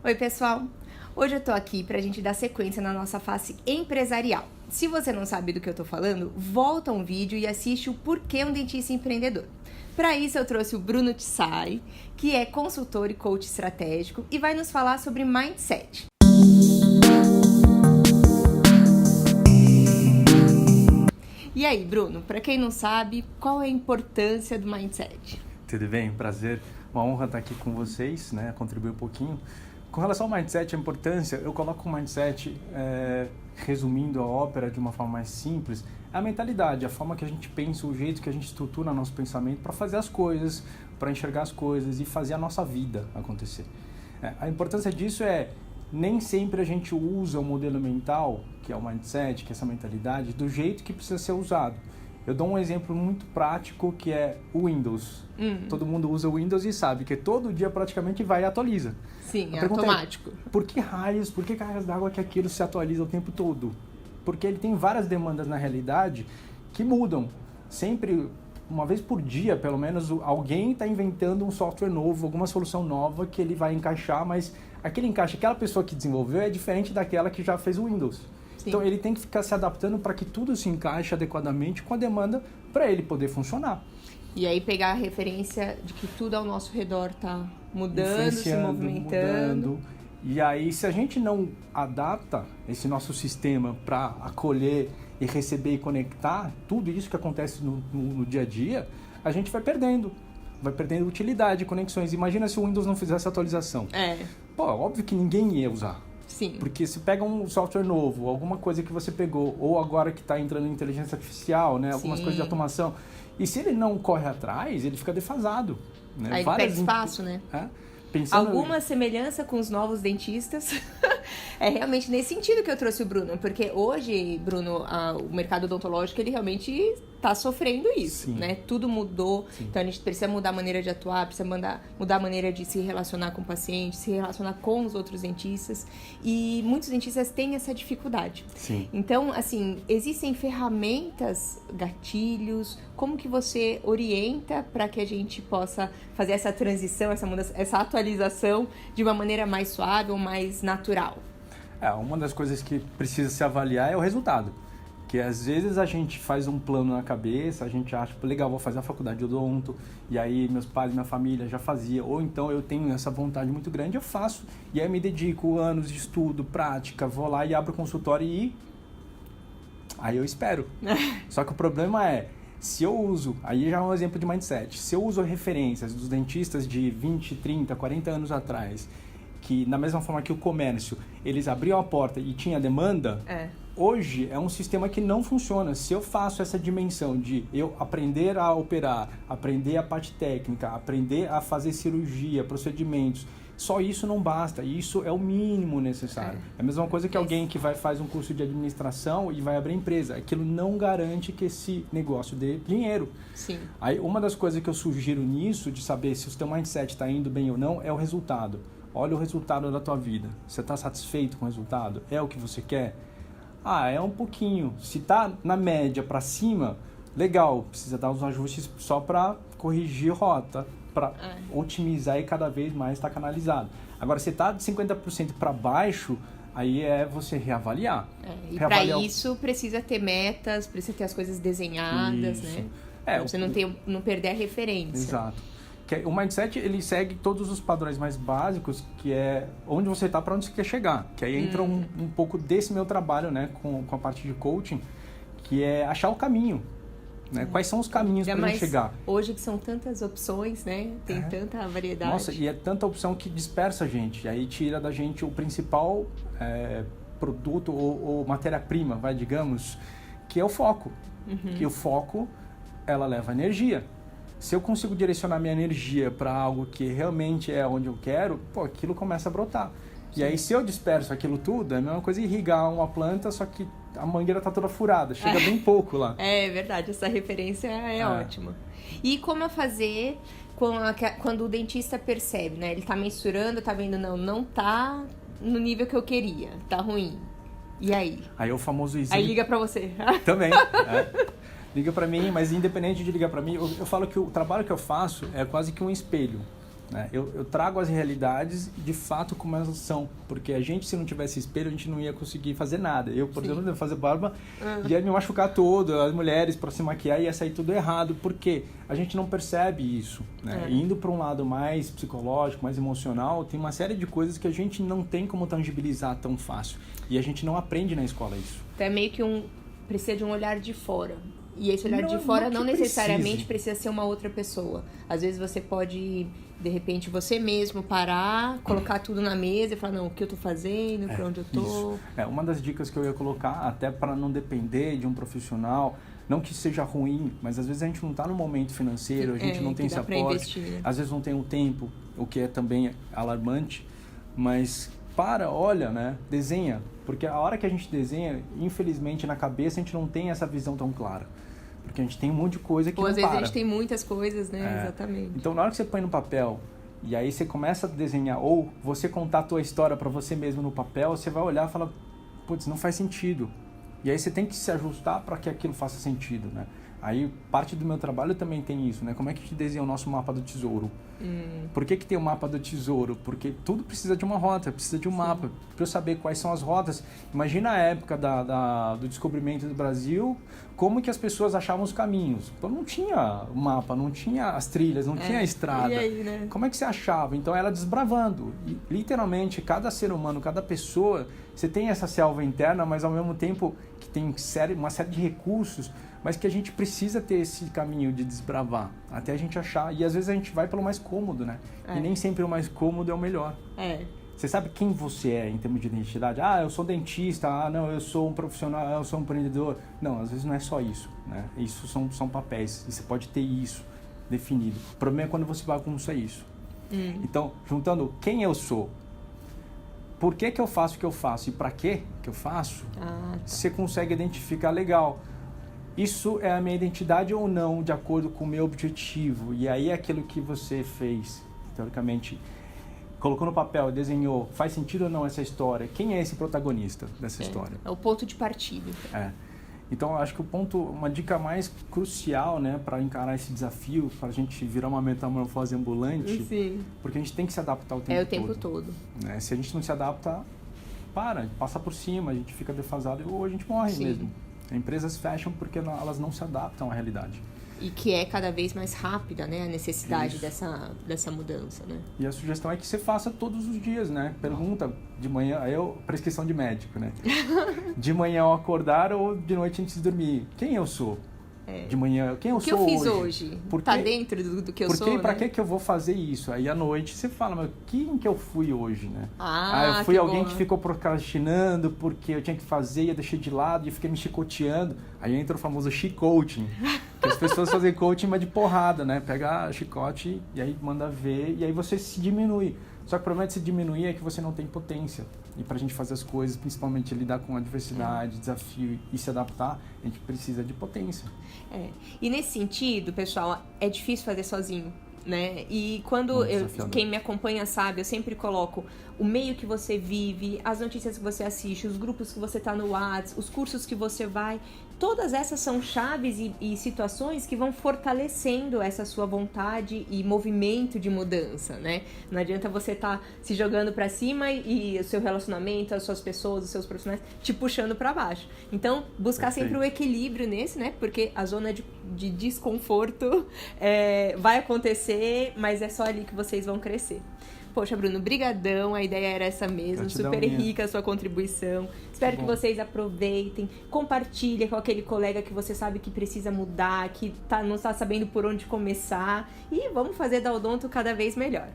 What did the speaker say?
Oi, pessoal! Hoje eu tô aqui pra gente dar sequência na nossa face empresarial. Se você não sabe do que eu tô falando, volta um vídeo e assiste o Porquê um Dentista Empreendedor. Para isso eu trouxe o Bruno Tissari, que é consultor e coach estratégico e vai nos falar sobre mindset. E aí, Bruno, para quem não sabe, qual é a importância do mindset? Tudo bem? Prazer. Uma honra estar aqui com vocês, né? Contribuir um pouquinho. Com relação ao mindset, a importância, eu coloco o mindset, resumindo a ópera de uma forma mais simples, é a mentalidade, a forma que a gente pensa, o jeito que a gente estrutura nosso pensamento para fazer as coisas, para enxergar as coisas e fazer a nossa vida acontecer. A importância disso nem sempre a gente usa o modelo mental, que é o mindset, que é essa mentalidade, do jeito que precisa ser usado. Eu dou um exemplo muito prático que é o Windows. Todo mundo usa o Windows e sabe que todo dia praticamente vai e atualiza. Sim, é automático. Por que cargas d'água que aquilo se atualiza o tempo todo? Porque ele tem várias demandas na realidade que mudam. Sempre, uma vez por dia, pelo menos, alguém está inventando um software novo, alguma solução nova que ele vai encaixar, mas aquele encaixe, aquela pessoa que desenvolveu é diferente daquela que já fez o Windows. Sim. Então ele tem que ficar se adaptando para que tudo se encaixe adequadamente com a demanda para ele poder funcionar. E aí pegar a referência de que tudo ao nosso redor está mudando, se movimentando. E aí, se a gente não adapta esse nosso sistema para acolher e receber e conectar tudo isso que acontece no dia a dia, a gente vai perdendo utilidade, conexões. Imagina se o Windows não fizesse atualização. Pô, óbvio que ninguém ia usar. Sim. Porque se pega um software novo, alguma coisa que você pegou, ou agora que está entrando em inteligência artificial, né, algumas coisas de automação, e se ele não corre atrás, ele fica defasado. Né? Aí ele perde espaço, né? Alguma semelhança com os novos dentistas é realmente nesse sentido que eu trouxe o Bruno, porque hoje, Bruno, o mercado odontológico ele realmente está sofrendo isso, Sim. né? Tudo mudou, Sim. Então a gente precisa mudar a maneira de atuar, precisa mudar a maneira de se relacionar com o paciente, se relacionar com os outros dentistas, e muitos dentistas têm essa dificuldade. Sim. Então, assim, existem ferramentas, gatilhos, como que você orienta para que a gente possa fazer essa transição, essa mudança, essa atualização de uma maneira mais suave ou mais natural? Uma das coisas que precisa se avaliar é o resultado. Que às vezes a gente faz um plano na cabeça, a gente acha, legal, vou fazer a faculdade de odonto, e aí meus pais, minha família já fazia, ou então eu tenho essa vontade muito grande, eu faço, e aí me dedico anos de estudo, prática, vou lá e abro o consultório e aí eu espero. Só que o problema se eu uso, aí já é um exemplo de mindset, se eu uso referências dos dentistas de 20, 30, 40 anos atrás, que da mesma forma que o comércio, eles abriam a porta e tinha demanda, hoje é um sistema que não funciona. Se eu faço essa dimensão de eu aprender a operar, aprender a parte técnica, aprender a fazer cirurgia, procedimentos, só isso não basta. Isso é o mínimo necessário. É a mesma coisa que alguém que faz um curso de administração e vai abrir empresa. Aquilo não garante que esse negócio dê dinheiro. Sim. Aí, uma das coisas que eu sugiro nisso, de saber se o teu mindset está indo bem ou não, é o resultado. Olha o resultado da tua vida. Você está satisfeito com o resultado? É o que você quer? É um pouquinho. Se está na média para cima, legal. Precisa dar uns ajustes só para corrigir rota, para otimizar e cada vez mais estar canalizado. Agora, se está de 50% para baixo, aí é você reavaliar. E para isso precisa ter metas, precisa ter as coisas desenhadas, isso. Né? Pra você não perder a referência. Exato. O mindset, ele segue todos os padrões mais básicos, que é onde você está, para onde você quer chegar. Que aí entra um pouco desse meu trabalho, né, com a parte de coaching, que é achar o caminho. Né? Quais são os caminhos para gente chegar? Hoje que são tantas opções, né? Tem tanta variedade. Nossa, e é tanta opção que dispersa a gente. E aí tira da gente o principal produto ou matéria-prima, digamos, que é o foco. Que o foco, ela leva energia. Se eu consigo direcionar minha energia para algo que realmente é onde eu quero, aquilo começa a brotar. Sim. E aí, se eu disperso aquilo tudo, é a mesma coisa irrigar uma planta, só que a mangueira está toda furada, chega bem pouco lá. É verdade, essa referência é ótima. E como fazer quando o dentista percebe, né? Ele está mensurando, está vendo, não está no nível que eu queria, tá ruim. E aí? Aí é o famoso exame. Aí liga para você. Também, liga para mim, mas independente de ligar para mim, eu falo que o trabalho que eu faço é quase que um espelho. né? Eu trago as realidades de fato como elas são, porque a gente, se não tivesse espelho, a gente não ia conseguir fazer nada. Eu, por exemplo, ia fazer barba, ia me machucar todo, as mulheres para se maquiar ia sair tudo errado, porque a gente não percebe isso, né? Indo para um lado mais psicológico, mais emocional, tem uma série de coisas que a gente não tem como tangibilizar tão fácil, e a gente não aprende na escola isso. Então é meio que precisa de um olhar de fora. E esse olhar de fora não necessariamente precisa ser uma outra pessoa. Às vezes você pode, de repente, você mesmo parar, colocar tudo na mesa e falar, não, o que eu tô fazendo, pra onde eu tô. Isso. Uma das dicas que eu ia colocar, até para não depender de um profissional, não que seja ruim, mas às vezes a gente não está no momento financeiro, a gente não tem esse aporte, investir, né? Às vezes não tem o tempo, o que é também alarmante, mas olha, né? Desenha, porque a hora que a gente desenha, infelizmente na cabeça a gente não tem essa visão tão clara, porque a gente tem um monte de coisa que não para. Ou às vezes a gente tem muitas coisas, né? Exatamente. Então na hora que você põe no papel e aí você começa a desenhar, ou você contar a tua história para você mesmo no papel, você vai olhar e falar, putz, não faz sentido. E aí você tem que se ajustar para que aquilo faça sentido, né? Aí parte do meu trabalho também tem isso, né? Como é que a gente desenha o nosso mapa do tesouro? Por que tem o mapa do tesouro? Porque tudo precisa de uma rota, precisa de um mapa. Para eu saber quais são as rotas. Imagina a época do descobrimento do Brasil, como que as pessoas achavam os caminhos. Então não tinha o mapa, não tinha as trilhas, não tinha a estrada. E aí, né? Como é que você achava? Então ela desbravando. E, literalmente, cada ser humano, cada pessoa, você tem essa selva interna, mas ao mesmo tempo que tem uma série de recursos, mas que a gente precisa ter esse caminho de desbravar, até a gente achar. E às vezes a gente vai pelo mais cômodo, né? E nem sempre o mais cômodo é o melhor. Você sabe quem você é em termos de identidade? Eu sou dentista, não, eu sou um profissional, eu sou um empreendedor. Não, às vezes não é só isso, né? Isso são papéis, e você pode ter isso definido. O problema é quando você bagunça isso. Então, juntando quem eu sou, por que eu faço o que eu faço e para que eu faço, você consegue identificar legal. Isso é a minha identidade ou não, de acordo com o meu objetivo? E aí aquilo que você fez, teoricamente, colocou no papel, desenhou, faz sentido ou não essa história? Quem é esse protagonista dessa história? É o ponto de partida. Então, eu acho que uma dica mais crucial, né, para encarar esse desafio, para a gente virar uma metamorfose ambulante, porque a gente tem que se adaptar o tempo todo. Né? Se a gente não se adapta, passa por cima, a gente fica defasado ou a gente morre mesmo. Empresas fecham porque elas não se adaptam à realidade. E que é cada vez mais rápida, né? A necessidade dessa mudança, né? E a sugestão é que você faça todos os dias, né? Pergunta de manhã, prescrição de médico, né? De manhã ao acordar ou de noite antes de dormir. Quem eu sou? De manhã, quem eu sou hoje? O que eu fiz hoje? Tá dentro do que eu sou, Pra né? que eu vou fazer isso? Aí à noite você fala, mas quem que eu fui hoje, né? Eu fui que alguém bom, que ficou procrastinando porque eu tinha que fazer e eu deixei de lado e eu fiquei me chicoteando. Aí entra o famoso chicoaching, que as pessoas fazem coaching, mas de porrada, né? Pega chicote e aí manda ver e aí você se diminui. Só que o problema de se diminuir é que você não tem potência. E pra gente fazer as coisas, principalmente lidar com adversidade, desafio e se adaptar, a gente precisa de potência. E nesse sentido, pessoal, é difícil fazer sozinho, né? E quando quem me acompanha sabe, eu sempre coloco o meio que você vive, as notícias que você assiste, os grupos que você tá no WhatsApp, os cursos que você vai, todas essas são chaves e situações que vão fortalecendo essa sua vontade e movimento de mudança, né? Não adianta você estar se jogando pra cima e o seu relacionamento, as suas pessoas, os seus profissionais te puxando pra baixo. Então, buscar sempre o equilíbrio nesse, né? Porque a zona de desconforto vai acontecer, mas é só ali que vocês vão crescer. Poxa, Bruno, brigadão, a ideia era essa mesmo, super rica a sua contribuição. Espero que vocês aproveitem, compartilhem com aquele colega que você sabe que precisa mudar, que não está sabendo por onde começar e vamos fazer da Odonto cada vez melhor.